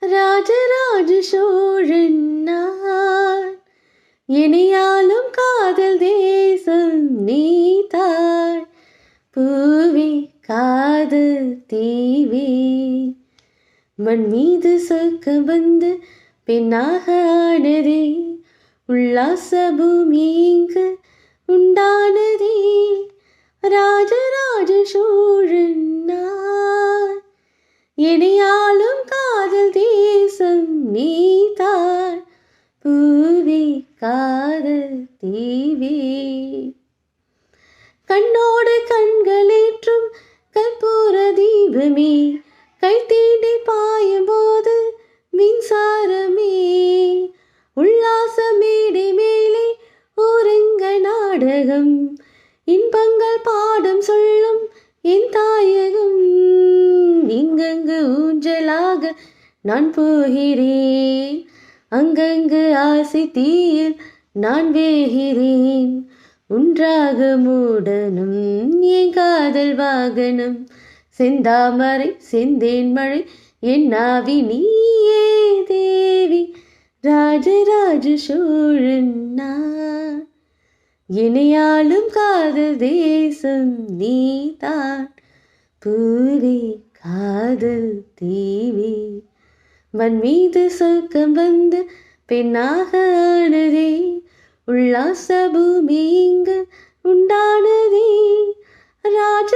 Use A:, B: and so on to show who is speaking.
A: ராஜராஜ சோழன் நான், இனியாலும் காதல் தேசம் நீதாள். பூவே காதல் தீவே, மண் மீது சொர்க்கம் வந்து பெண்ணாக ஆனதே. உல்லாச பூமி இங்கு உண்டானதே. ராஜராஜ சோழன் நான், இனியாலும் காதல் தேசம் நீதாள். பூவே காதல் தீவே, கண்ணோடு கண்களேற்றும் கற்பூர தீபமே, கை தீண்டி பாயும் போது மின்சாரமே. உல்லாச மேடை மேலே ஓரங்க நாடகம், இன்பங்கள் பாடம் சொல்லும் என் தாயகம். இங்கங்கு ஊஞ்சலாக நான் போகிறேன், அங்கங்கு ஆசை தீயில் நான் வேகிறேன். ஒன்றாக மூடனும் என் காதல் வாகனம், செந்தாமரை செந்தேன் மழை என் ஆவி நீயே தேவி. ராஜராஜ சோழன் நான், இனியாலும் காதல் தேசம் நீதான். பூவே காதல் தீவே, மண் மீது சொர்க்கம் வந்து பெண்ணாக ஆனதே. உல்லாச பூமி இங்கு உண்டானதே. ராஜராஜ